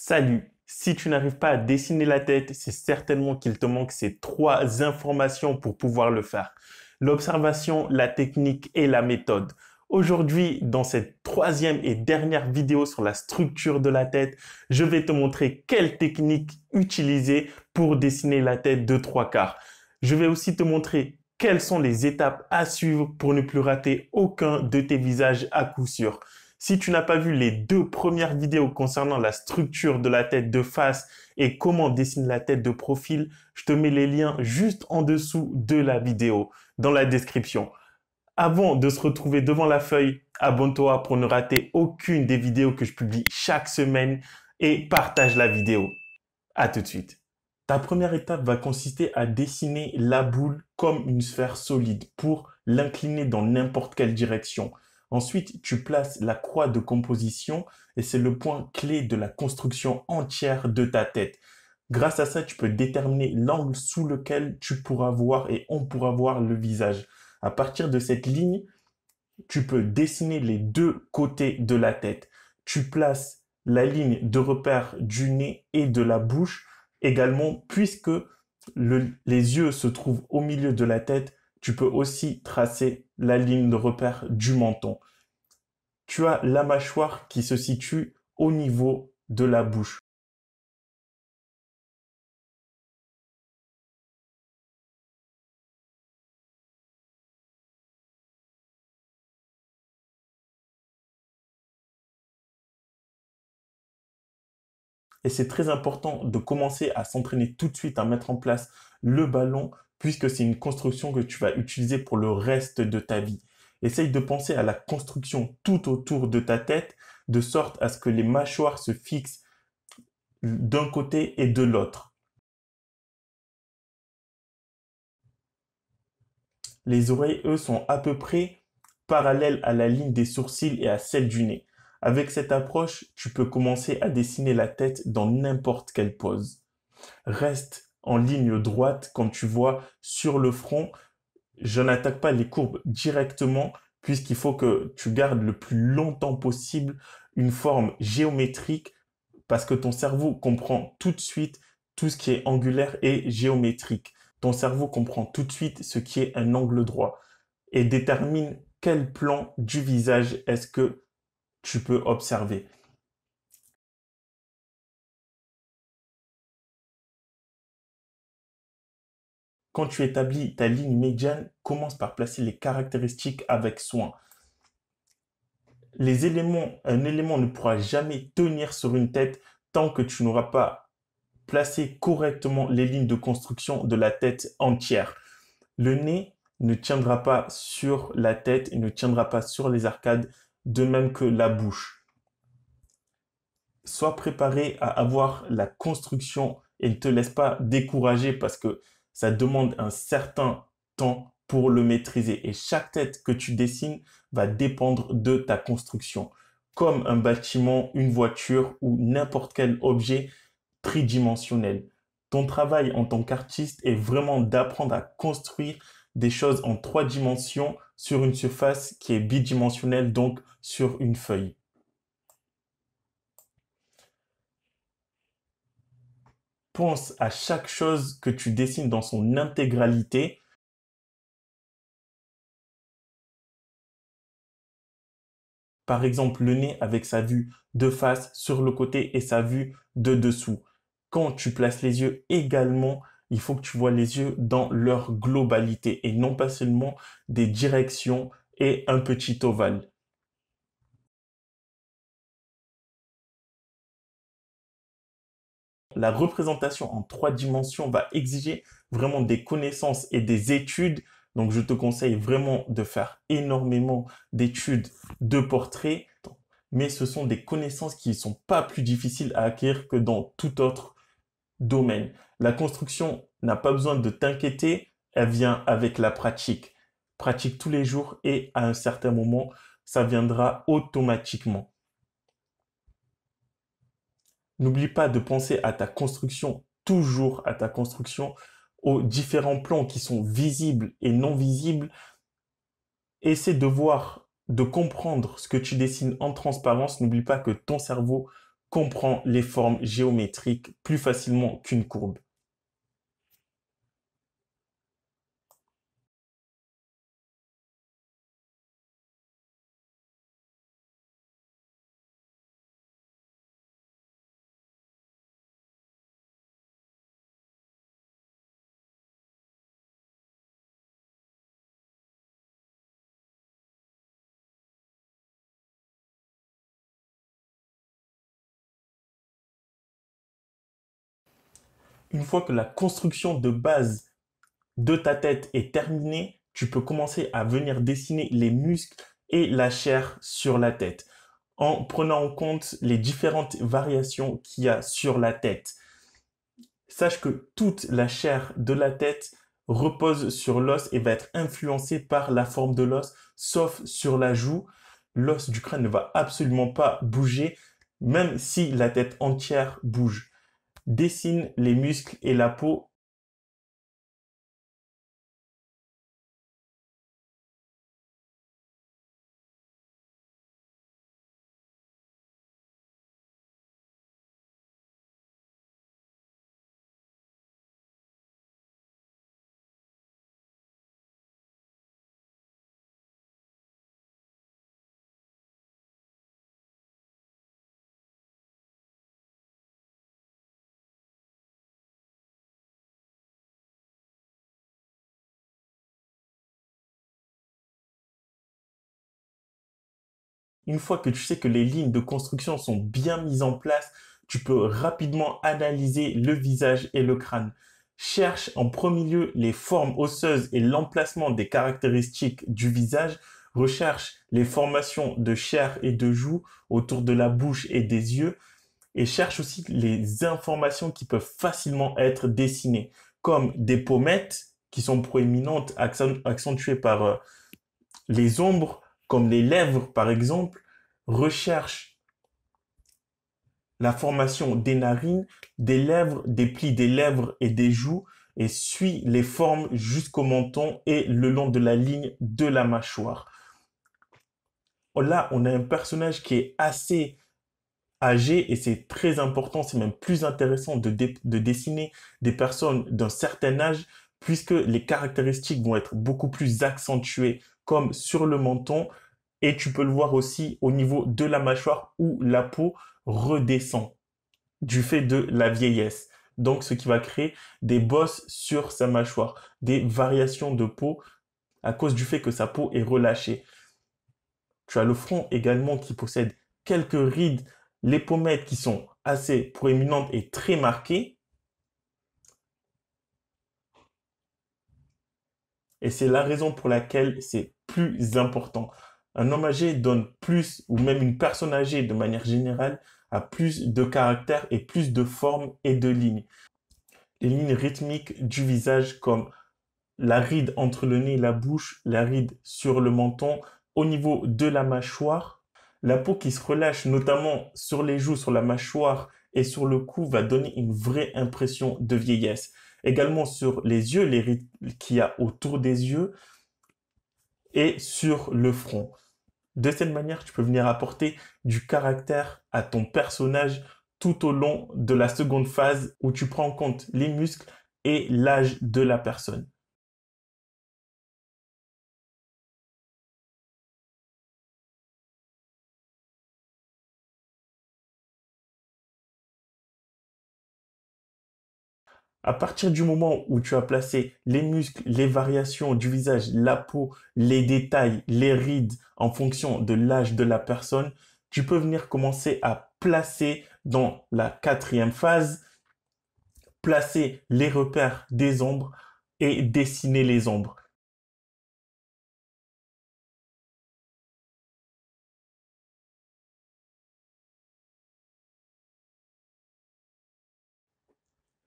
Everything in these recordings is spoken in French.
Salut! Si tu n'arrives pas à dessiner la tête, c'est certainement qu'il te manque ces trois informations pour pouvoir le faire. L'observation, la technique et la méthode. Aujourd'hui, dans cette troisième et dernière vidéo sur la structure de la tête, je vais te montrer quelle technique utiliser pour dessiner la tête de trois quarts. Je vais aussi te montrer quelles sont les étapes à suivre pour ne plus rater aucun de tes visages à coup sûr. Si tu n'as pas vu les deux premières vidéos concernant la structure de la tête de face et comment dessiner la tête de profil, je te mets les liens juste en dessous de la vidéo, dans la description. Avant de se retrouver devant la feuille, abonne-toi pour ne rater aucune des vidéos que je publie chaque semaine et partage la vidéo. À tout de suite. Ta première étape va consister à dessiner la boule comme une sphère solide pour l'incliner dans n'importe quelle direction. Ensuite, tu places la croix de composition et c'est le point clé de la construction entière de ta tête. Grâce à ça, tu peux déterminer l'angle sous lequel tu pourras voir et on pourra voir le visage. À partir de cette ligne, tu peux dessiner les deux côtés de la tête. Tu places la ligne de repère du nez et de la bouche également, puisque les yeux se trouvent au milieu de la tête, tu peux aussi tracer la ligne de repère du menton. Tu as la mâchoire qui se situe au niveau de la bouche. Et c'est très important de commencer à s'entraîner tout de suite à mettre en place le ballon puisque c'est une construction que tu vas utiliser pour le reste de ta vie. Essaye de penser à la construction tout autour de ta tête de sorte à ce que les mâchoires se fixent d'un côté et de l'autre. Les oreilles, eux, sont à peu près parallèles à la ligne des sourcils et à celle du nez. Avec cette approche, tu peux commencer à dessiner la tête dans n'importe quelle pose. Reste en ligne droite quand tu vois sur le front. Je n'attaque pas les courbes directement puisqu'il faut que tu gardes le plus longtemps possible une forme géométrique parce que ton cerveau comprend tout de suite tout ce qui est angulaire et géométrique. Ton cerveau comprend tout de suite ce qui est un angle droit et détermine quel plan du visage est-ce que tu peux observer. Quand tu établis ta ligne médiane, commence par placer les caractéristiques avec soin. Un élément ne pourra jamais tenir sur une tête tant que tu n'auras pas placé correctement les lignes de construction de la tête entière. Le nez ne tiendra pas sur la tête et ne tiendra pas sur les arcades, de même que la bouche. Sois préparé à avoir la construction et ne te laisse pas décourager parce que ça demande un certain temps pour le maîtriser. Et chaque tête que tu dessines va dépendre de ta construction. Comme un bâtiment, une voiture ou n'importe quel objet tridimensionnel. Ton travail en tant qu'artiste est vraiment d'apprendre à construire des choses en trois dimensions sur une surface qui est bidimensionnelle, donc sur une feuille. Pense à chaque chose que tu dessines dans son intégralité. Par exemple, le nez avec sa vue de face sur le côté et sa vue de dessous. Quand tu places les yeux également, il faut que tu vois les yeux dans leur globalité et non pas seulement des directions et un petit ovale. La représentation en trois dimensions va exiger vraiment des connaissances et des études. Donc, je te conseille vraiment de faire énormément d'études de portraits, mais ce sont des connaissances qui ne sont pas plus difficiles à acquérir que dans tout autre domaine. La construction n'a pas besoin de t'inquiéter, elle vient avec la pratique. Pratique tous les jours et à un certain moment, ça viendra automatiquement. N'oublie pas de penser à ta construction, toujours à ta construction, aux différents plans qui sont visibles et non visibles. Essaie de voir, de comprendre ce que tu dessines en transparence. N'oublie pas que ton cerveau comprend les formes géométriques plus facilement qu'une courbe. Une fois que la construction de base de ta tête est terminée, tu peux commencer à venir dessiner les muscles et la chair sur la tête en prenant en compte les différentes variations qu'il y a sur la tête. Sache que toute la chair de la tête repose sur l'os et va être influencée par la forme de l'os, sauf sur la joue. L'os du crâne ne va absolument pas bouger, même si la tête entière bouge. Dessine les muscles et la peau. Une fois que tu sais que les lignes de construction sont bien mises en place, tu peux rapidement analyser le visage et le crâne. Cherche en premier lieu les formes osseuses et l'emplacement des caractéristiques du visage. Recherche les formations de chair et de joues autour de la bouche et des yeux. Et cherche aussi les informations qui peuvent facilement être dessinées, comme des pommettes qui sont proéminentes, accentuées par les ombres, comme les lèvres par exemple. Recherche la formation des narines, des lèvres, des plis des lèvres et des joues et suit les formes jusqu'au menton et le long de la ligne de la mâchoire. Là, on a un personnage qui est assez âgé et c'est très important, c'est même plus intéressant de dessiner des personnes d'un certain âge puisque les caractéristiques vont être beaucoup plus accentuées comme sur le menton et tu peux le voir aussi au niveau de la mâchoire où la peau redescend du fait de la vieillesse. Donc, ce qui va créer des bosses sur sa mâchoire, des variations de peau à cause du fait que sa peau est relâchée. Tu as le front également qui possède quelques rides, les pommettes qui sont assez proéminentes et très marquées. Et c'est la raison pour laquelle c'est plus important. Un homme âgé donne plus, ou même une personne âgée de manière générale, a plus de caractère et plus de formes et de lignes. Les lignes rythmiques du visage comme la ride entre le nez et la bouche, la ride sur le menton, au niveau de la mâchoire. La peau qui se relâche notamment sur les joues, sur la mâchoire et sur le cou va donner une vraie impression de vieillesse. Également sur les yeux, les rides qu'il y a autour des yeux et sur le front. De cette manière, tu peux venir apporter du caractère à ton personnage tout au long de la seconde phase où tu prends en compte les muscles et l'âge de la personne. À partir du moment où tu as placé les muscles, les variations du visage, la peau, les détails, les rides en fonction de l'âge de la personne, tu peux venir commencer à placer dans la quatrième phase, placer les repères des ombres et dessiner les ombres.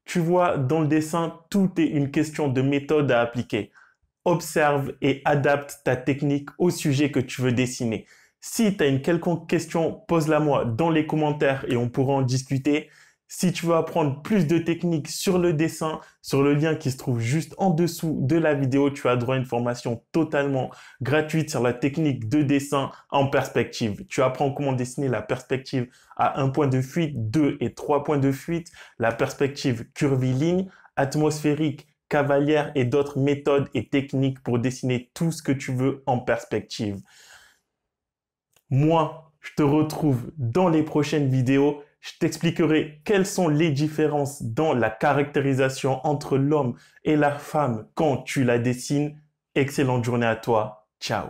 Tu vois, dans le dessin, tout est une question de méthode à appliquer. Observe et adapte ta technique au sujet que tu veux dessiner. Si tu as une quelconque question, pose-la moi dans les commentaires et on pourra en discuter. Si tu veux apprendre plus de techniques sur le dessin, sur le lien qui se trouve juste en dessous de la vidéo, tu as droit à une formation totalement gratuite sur la technique de dessin en perspective. Tu apprends comment dessiner la perspective à un point de fuite, 2 et 3 points de fuite, la perspective curviligne, atmosphérique, cavalière et d'autres méthodes et techniques pour dessiner tout ce que tu veux en perspective. Moi, je te retrouve dans les prochaines vidéos. Je t'expliquerai quelles sont les différences dans la caractérisation entre l'homme et la femme quand tu la dessines. Excellente journée à toi. Ciao.